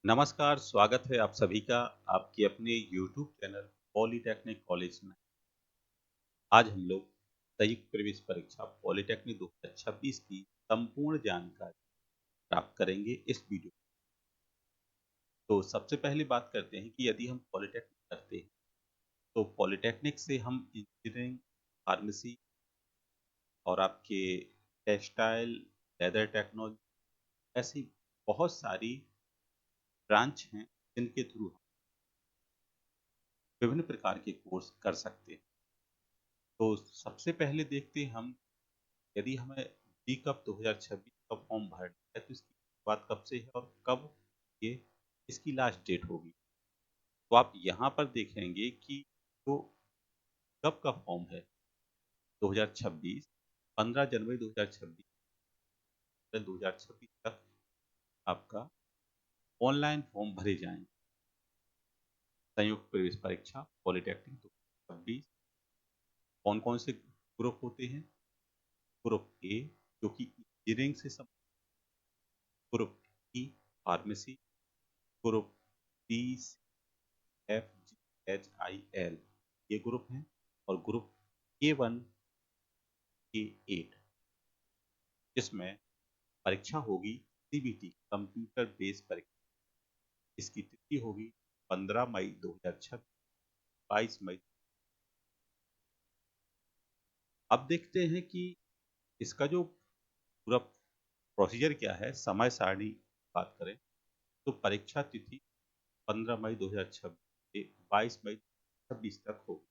नमस्कार, स्वागत है आप सभी का आपके अपने यूट्यूब चैनल पॉलिटेक्निक कॉलेज में। आज हम लोग संयुक्त प्रवेश परीक्षा पॉलिटेक्निक 2026 की संपूर्ण जानकारी प्राप्त करेंगे इस वीडियो में। तो सबसे पहले बात करते हैं कि यदि हम पॉलिटेक्निक करते हैं तो पॉलिटेक्निक से हम इंजीनियरिंग, फार्मेसी और आपके टेक्सटाइल, लेदर टेक्नोलॉजी ऐसी बहुत सारी ब्रांच हैं जिनके थ्रू विभिन्न प्रकार के कोर्स कर सकते हैं। तो सबसे पहले देखते हैं हम, यदि हमें बी कप 2026 का फॉर्म भरना है तो इसकी शुरुआत कब से है और कब ये इसकी लास्ट डेट होगी। तो आप यहाँ पर देखेंगे कि जो कब का फॉर्म है 2026, 15 जनवरी 2026 से 2026 तक आपका ऑनलाइन फॉर्म भरे जाएंगे। संयुक्त प्रवेश परीक्षा पॉलिटेक्निक 2026 कौन कौन से ग्रुप होते हैं? ग्रुप ए जो कि इंजीनियरिंग से group E pharmacy, group D F G H I L ये ग्रुप हैं, और ग्रुप A1 A8 जिसमें परीक्षा होगी सीबीटी कंप्यूटर बेस्ड परीक्षा। इसकी तिथि होगी 15 मई 2026, 22 मई। अब देखते हैं कि इसका जो पूरा प्रोसीजर क्या है, समय सारणी बात करें तो परीक्षा तिथि 15 मई 2026 से 22 मई 2026 तक होगी।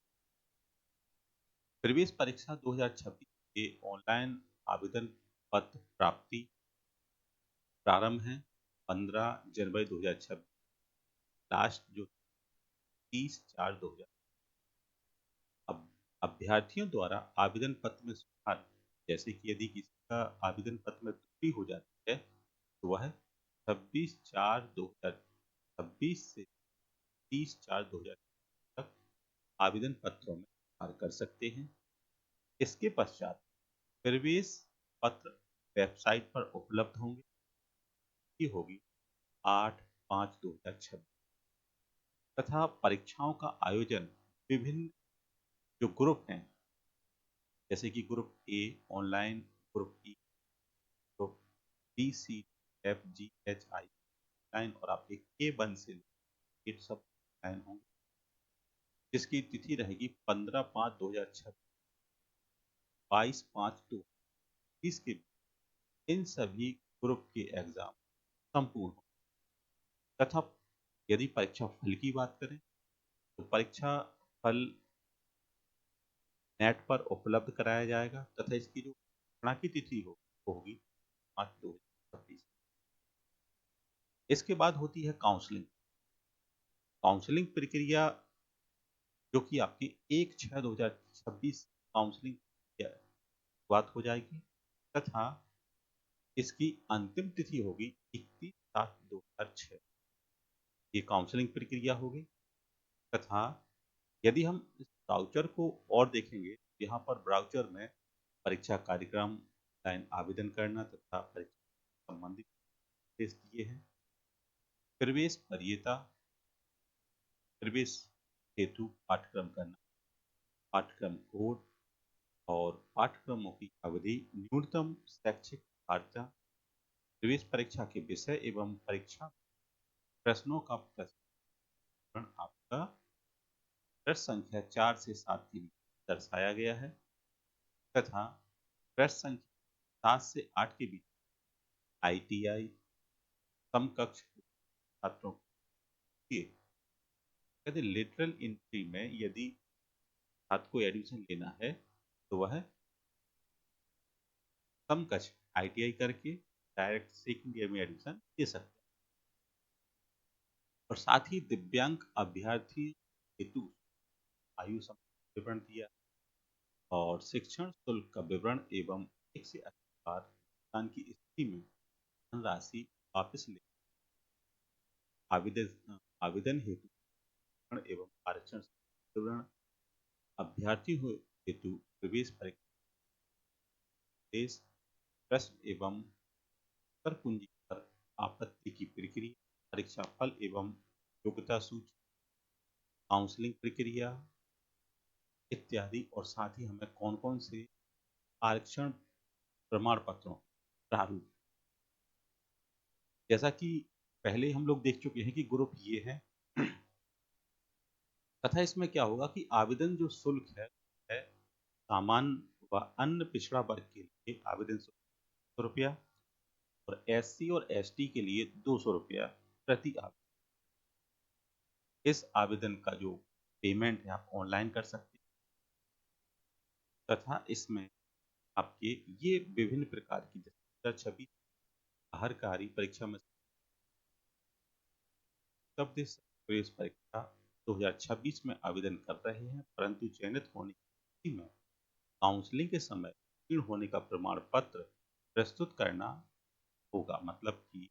प्रवेश परीक्षा 2026 के ऑनलाइन आवेदन पत्र प्राप्ति प्रारंभ है 15 जनवरी 2026, लास्ट जो 30/4/2000। अब अभ्यर्थियों द्वारा आवेदन पत्र में सुधार, जैसे कि यदि किसी का आवेदन पत्र में त्रुटि हो जाती है तो वह 26/4/2026 से 30/4/2000 तक आवेदन पत्रों में सुधार कर सकते हैं। इसके पश्चात प्रवेश पत्र वेबसाइट पर उपलब्ध होंगे। ये होगी 8/5/2026। तथा परीक्षाओं का आयोजन विभिन्न जो ग्रुप हैं, जैसे कि group A online, group E, group B C F G H I online, और आपके के 1 से ये सब ऑनलाइन होंगे, जिसकी तिथि रहेगी 15/5/2026, 22/5/2030 के बीच इन सभी ग्रुप के एग्जाम संपूर्ण हों। तथा यदि परीक्षा फल की बात करें तो परीक्षा फल नेट पर उपलब्ध कराया जाएगा, तथा इसकी जो घोषणा की तिथि हो वो होगी 5/2/2026। इसके बाद होती है काउंसलिंग। काउंसलिंग प्रक्रिया जो कि आपकी 1/6/2026 काउंसलिंग की शुरुआत हो जाएगी, तथा इसकी अंतिम तिथि होगी 31/7/2006। ये काउंसलिंग प्रक्रिया होगी। तथा यदि हम इस ब्राउचर को और देखेंगे, यहाँ पर ब्राउचर में परीक्षा कार्यक्रम, ऑनलाइन आवेदन करना तथा परीक्षा संबंधित निर्देश दिए हैं। प्रवेश वरीयता, प्रवेश हेतु पाठ्यक्रम का नाम, पाठ्यक्रम कोड और पाठ्यक्रमों की अवधि, न्यूनतम शैक्षिक पात्रता, प्रवेश परीक्षा के विषय एवं परीक्षा प्रश्नों का प्रश्न आपका प्रश्न संख्या 4 से 7 के बीच दर्शाया गया है, तथा प्रश्न संख्या 7 से 8 के बीच आईटीआई समकक्ष छात्रों के यदि लिटरल एंट्री में यदि छात्र को एडमिशन लेना है तो वह समकक्ष आईटीआई करके डायरेक्ट सेकंड ईयर में एडमिशन ले सकता है। और साथ ही दिव्यांग अभ्यर्थी हेतु आयु संबंधी विवरण दिया, और शिक्षण शुल्क का विवरण एवं एक से अधिक बार भुगतान की स्थिति में धनराशि वापस ले आवेदन आवेदन हेतु विवरण एवं आरक्षण विवरण, अभ्यर्थी हेतु प्रवेश परीक्षा प्रश्न एवं उत्तर कुंजी पर आपत्ति की प्रक्रिया, परीक्षा फल एवं योग्यता सूची, काउंसलिंग प्रक्रिया इत्यादि, और साथ ही हमें कौन कौन से आरक्षण प्रमाण पत्रों प्रारूप, जैसा कि पहले हम लोग देख चुके हैं कि ग्रुप ये है तथा इसमें क्या होगा कि आवेदन जो शुल्क है सामान्य व अन्य पिछड़ा वर्ग के लिए आवेदन शुल्क 100 रुपया और एससी और एसटी के लिए 200 रुपया प्रति आवेदन। इस आवेदन का जो पेमेंट है आप ऑनलाइन कर सकते हैं तथा इसमें आपके ये विभिन्न प्रकार की 2026 बाहरकारी परीक्षा में प्रवेश परीक्षा 2026 में आवेदन कर रहे हैं परंतु चयनित होने की स्थिति में काउंसलिंग के समय उत्तीर्ण होने का प्रमाण पत्र प्रस्तुत करना होगा। मतलब कि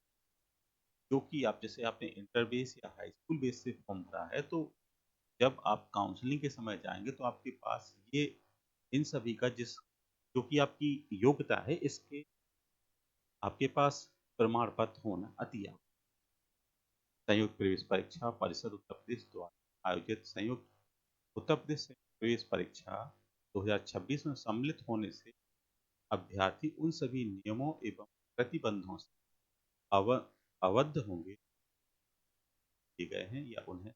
जो कि आप जैसे आपने इंटर बेस या हाई स्कूल बेस से फॉर्म भरा है, तो जब आप काउंसलिंग के समय जाएंगे तो आपके पास ये इन सभी का जिस जो कि आपकी योग्यता है इसके आपके पास प्रमाण पत्र होना अति आवश्यक। संयुक्त प्रवेश परीक्षा परिषद उत्तर प्रदेश द्वारा आयोजित संयुक्त उत्तर प्रदेश संयुक्त प्रवेश परीक्षा 2026 में सम्मिलित होने से अभ्यर्थी उन सभी नियमों एवं प्रतिबंधों से अवध होंगे दिए गए हैं या उन्हें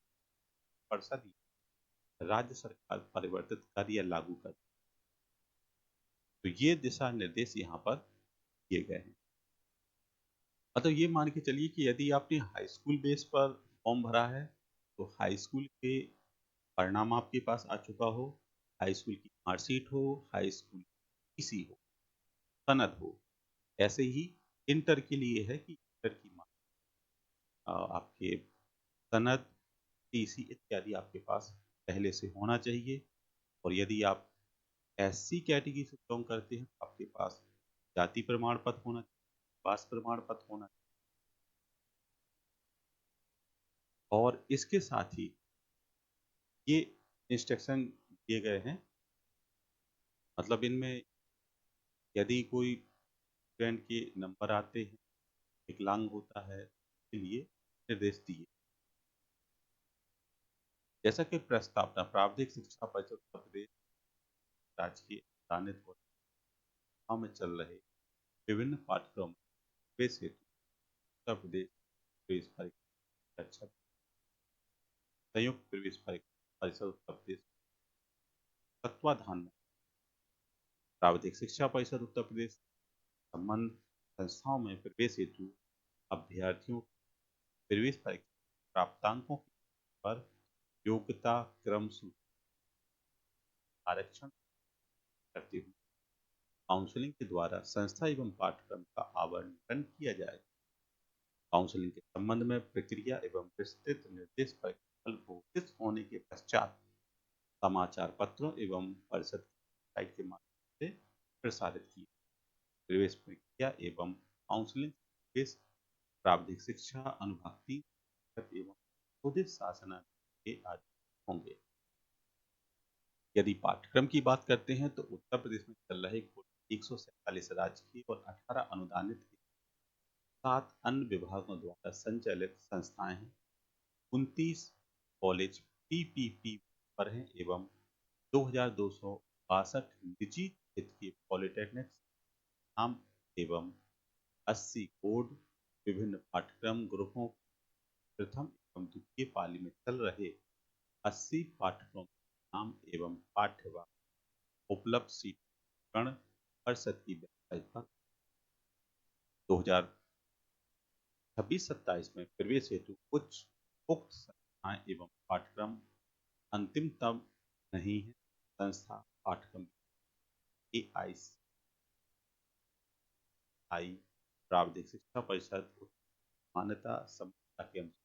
परिषद राज्य सरकार परिवर्तित कर या लागू कर। तो ये दिशा निर्देश यहाँ पर दिए गए हैं। मतलब ये मान के चलिए कि यदि आपने हाई स्कूल बेस पर फॉर्म भरा है तो हाई स्कूल के परिणाम आपके पास आ चुका हो, हाई स्कूल की मार्कशीट हो, हाई स्कूल पीसी हो, सनद हो। ऐसे ही इंटर के लिए है कि इंटर की आपके सनद टीसी इत्यादि आपके पास पहले से होना चाहिए। और यदि आप एससी कैटेगरी से बिलोंग करते हैं तो आपके पास जाति प्रमाण पत्र होना चाहिए, वास प्रमाण पत्र होना चाहिए। और इसके साथ ही ये इंस्ट्रक्शन दिए गए हैं, मतलब इनमें यदि कोई स्टूडेंट के नंबर आते हैं, विकलांग होता है, के लिए निर्देश दिए। जैसा कि प्रस्तावना प्रावधिक शिक्षा परिषद उत्तर प्रदेश राज्य की अनुदानित में चल रहे विभिन्न पाठ्यक्रम प्रवेश हेतु उत्तर प्रदेश प्रवेश परीक्षा संयुक्त प्रवेश परीक्षा परिषद उत्तर प्रदेश तत्वाधान में प्रावधिक शिक्षा परिषद उत्तर प्रदेश संबंध संस्थाओं में प्रवेश हेतु अभ्यर्थियों प्रवेश परीक्षा प्राप्तांकों पर योग्यता क्रम सूची आरक्षण करते हुए काउंसलिंग के द्वारा संस्था एवं पाठ्यक्रम का आवंटन किया जाए। काउंसलिंग के संबंध में प्रक्रिया एवं विस्तृत निर्देश पर फल घोषित होने के पश्चात समाचार पत्रों एवं परिषद की वेबसाइट के माध्यम से प्रसारित किए। प्रवेश प्रक्रिया एवं काउंसलिंग प्रवेश प्रावधिक शिक्षा अनुभाग 3 एवं शोधित शासन के आदि होंगे। यदि पाठ्यक्रम की बात करते हैं तो उत्तर प्रदेश में चल रहे कुल 147 राजकीय और 18 अनुदानित 7 अन्य विभागों द्वारा संचालित संस्थाएं हैं। 29 कॉलेज पीपीपी पर हैं एवं 2262 निजी क्षेत्र के पॉलिटेक्निक नाम एवं 80 बोर्ड विभिन्न पाठ्यक्रम ग्रुपों प्रथम एवं द्वितीय पाली में चल रहे 80 पाठ्यक्रम नाम एवं पाठ्यक्रम उपलब्ध सीट गण परिषद की वेबसाइट पर 2026-27 में प्रवेश हेतु कुछ उक्त संस्थाएं एवं पाठ्यक्रम अंतिमतम नहीं है। संस्था पाठ्यक्रम AICTE प्रावधिक शिक्षा परिषद मान्यता संहिता के अनुसार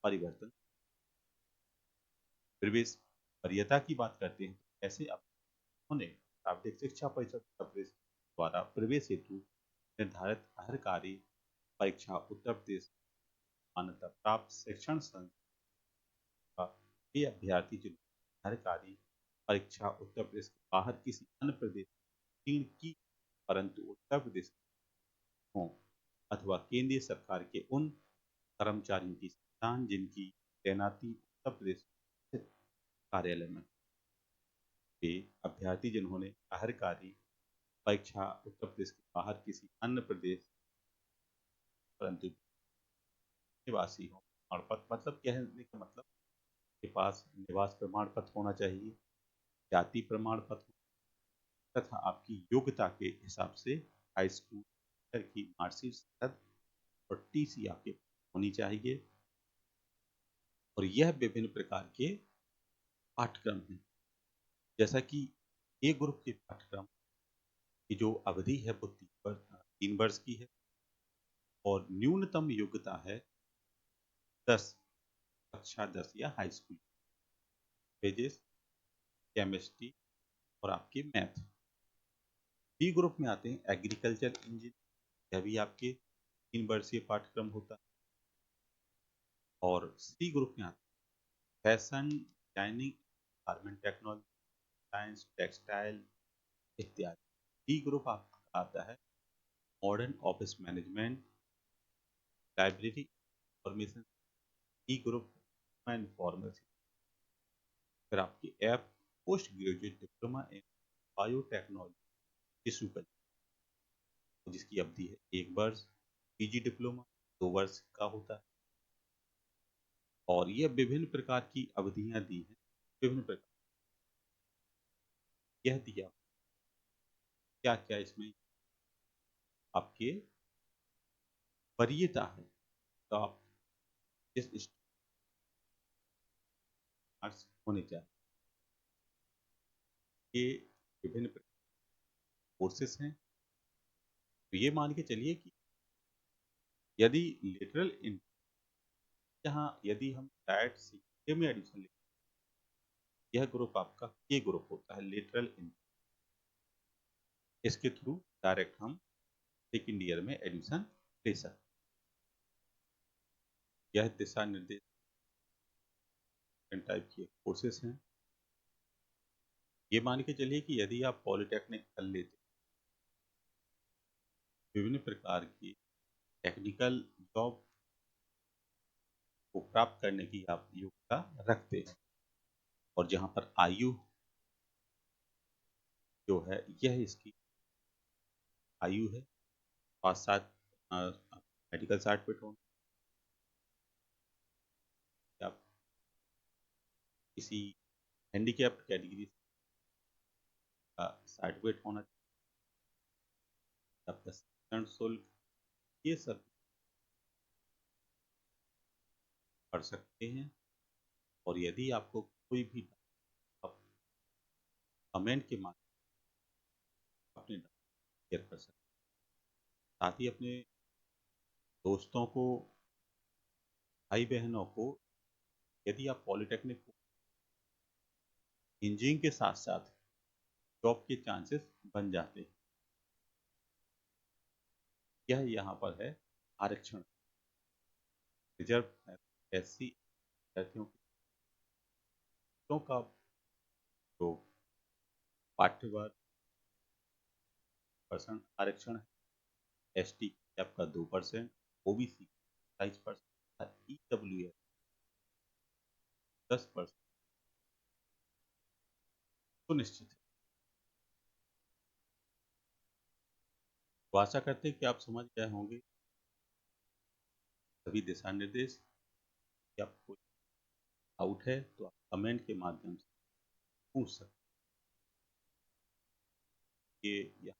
परिवर्तन। प्रवेश वरीयता की बात करते हैं तो ऐसे उन्होंने प्रावधिक शिक्षा परिषद उत्तर प्रदेश द्वारा प्रवेश हेतु निर्धारित अहरकारी परीक्षा उत्तर प्रदेश मान्यता प्राप्त शिक्षण संस्था के अभ्यर्थी जिन्होंने अहरकारी परीक्षा उत्तर प्रदेश के बाहर किसी अन्य प्रदेश उत्तीर्ण की परंतु उत्तर प्रदेश हों अथवा केंद्रीय सरकार के उन कर्मचारियों की संतान जिनकी तैनाती उत्तर प्रदेश स्थित कार्यालय में के अभ्यर्थी जिन्होंने बाहरकारी परीक्षा उत्तर प्रदेश के बाहर किसी अन्य प्रदेश परंतु निवासी हो प्रमाण पत्र मतलब कहने का मतलब के पास निवास प्रमाण पत्र होना चाहिए, जाति प्रमाण पत्र तथा आपकी योग्यता के हिसाब से हाई स्कूल की मार्कशीट और टीसी आपके होनी चाहिए। और यह विभिन्न प्रकार के पाठ्यक्रम हैं, जैसा कि ए ग्रुप के पाठ्यक्रम की जो अवधि है वो 3 वर्ष की है और न्यूनतम योग्यता है 10 कक्षा 10 या हाई स्कूल, फिजिक्स, केमिस्ट्री और आपके मैथ। बी ग्रुप में आते हैं एग्रीकल्चर इंजीनियर, यह भी आपके 3 वर्षीय पाठ्यक्रम होता है। और सी ग्रुप में आते हैं fashion designing, garment technology, science, textile इत्यादि। डी ग्रुप आपका आता है modern office management, library information. E group informal. फिर आपकी F post graduate diploma in biotechnology issue कर, जिसकी अवधि है 1 वर्ष। पीजी डिप्लोमा 2 वर्ष का होता है और ये विभिन्न प्रकार की अवधियां दी हैं। विभिन्न प्रकार यह दिया क्या क्या इसमें आपके वरीयता है, तो आप इस स्टार्स होने चाहिए। ये विभिन्न कोर्सेस हैं, तो ये मान के चलिए कि यदि लिटरल इन जहाँ यदि हम डायरेक्ट सी में एडमिशन लेते हैं, यह ग्रुप आपका के ग्रुप होता है लिटरल इन। इसके थ्रू डायरेक्ट हम सेकेंड ईयर में एडमिशन ले सकते हैं। यह दिशा निर्देश टाइप के कोर्सेस हैं। ये मान के चलिए कि यदि आप पॉलिटेक्निक कर लेते विभिन्न प्रकार की टेक्निकल जॉब को प्राप्त करने की आप योग्यता रखते हैं और जहां पर आयु जो है यह इसकी आयु है 5-7 मेडिकल सर्टिफिकेट हो, आप किसी हैंडीकैप्ड कैटेगरी का सर्टिफिकेट होना चाहिए, आपका शिक्षण शुल्क, ये सब पढ़ सकते हैं। और यदि आपको कोई भी आप कमेंट के माध्यम से अपने शेयर कर सकते हैं, साथ ही अपने दोस्तों को, भाई बहनों को, यदि आप पॉलिटेक्निक इंजीनियरिंग के साथ साथ जॉब के चांसेस बन जाते हैं। यह यहाँ पर है आरक्षण रिजर्व एससी विद्यार्थियों का जो पाठ्य वर्ग परसेंट आरक्षण है, एसटी आपका 2%, ओबीसी 27%, ईडब्ल्यूएस 10% सुनिश्चित है। तो आशा करते हैं कि आप समझ गए होंगे सभी दिशा निर्देश। कि आपको डाउट है तो आप कमेंट के माध्यम से पूछ सकते हैं। ये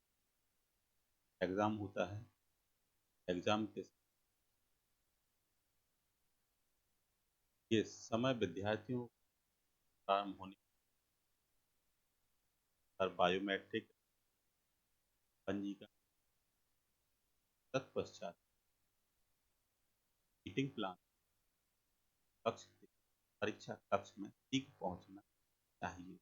एग्जाम होता है, एग्जाम के ये समय विद्यार्थियों प्रारंभ होने पर बायोमेट्रिक पंजीकरण तत्पश्चात मीटिंग प्लान कक्ष परीक्षा कक्ष में शीघ्र पहुंचना चाहिए।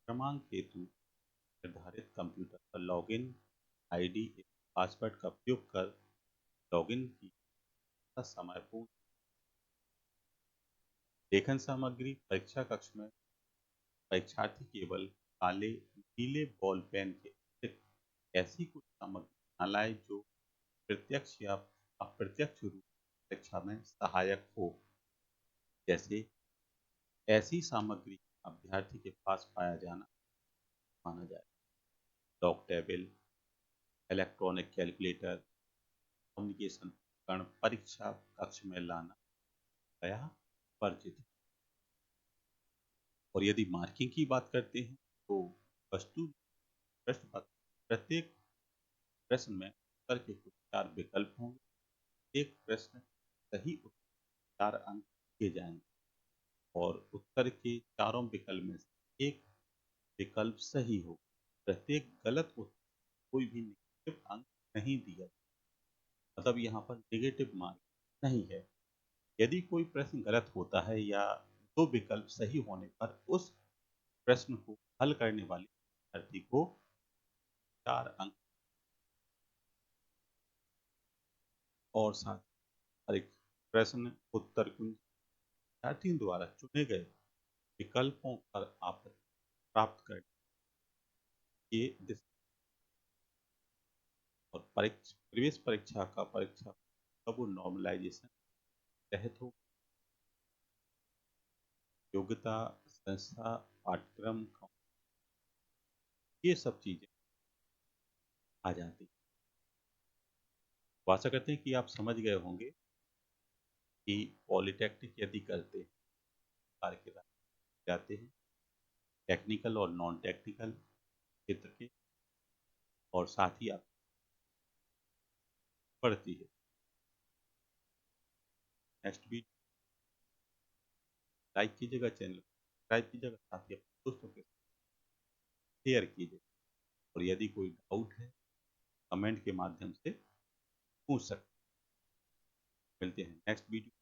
क्रमांक हेतु निर्धारित कंप्यूटर पर लॉगिन आईडी पासवर्ड का उपयोग कर लॉगिन की समय पूर्ण। लेखन सामग्री परीक्षा कक्ष में परीक्षार्थी केवल काले नीले बॉल पेन के अतिरिक्त ऐसी कुछ सामग्री न लाए जो प्रत्यक्ष या अप्रत्यक्ष रूप परीक्षा में सहायक हो। जैसे ऐसी सामग्री अभ्यर्थी के पास पाया जाना माना जाए। Log table, electronic calculator, communication उपकरण परीक्षा कक्ष में लाना गया वर्जित। और यदि मार्किंग की बात करते हैं तो वस्तु प्रश्न पत्र प्रत्येक प्रश्न में उत्तर के कुछ 4 विकल्प होंगे। एक प्रश्न सही उत्तर 4 अंक दिए जाएंगे और उत्तर के चारों विकल्प में से एक विकल्प सही हो। प्रत्येक गलत उत्तर कोई भी नेगेटिव अंक नहीं दिया, मतलब यहाँ पर नेगेटिव मार्क नहीं है। यदि कोई प्रश्न गलत होता है या 2 विकल्प सही होने पर उस प्रश्न को हल करने वाले विद्यार्थी को 4 अंक और साथ हर एक प्रश्न उत्तर कुंजी विद्यार्थियों द्वारा चुने गए विकल्पों पर आप प्राप्त कर ये और परीक्षा प्रवेश परीक्षा का परीक्षा कब नॉर्मलाइजेशन तहत हो। योग्यता, संस्था, पाठ्यक्रम, ये सब चीजें आ जाती। तो आशा करते हैं कि आप समझ गए होंगे कि पॉलिटेक्निक यदि करते हैं कार्य के जाते हैं टेक्निकल और नॉन टेक्निकल क्षेत्र के, और साथ ही आप पढ़ती है। नेक्स्ट वीडियो लाइक कीजिएगा, चैनल सब्सक्राइब कीजिएगा, साथ ही अपने दोस्तों के साथ शेयर कीजिए। और यदि कोई डाउट है कमेंट के माध्यम से पूछ सकते हैं। मिलते हैं नेक्स्ट वीडियो।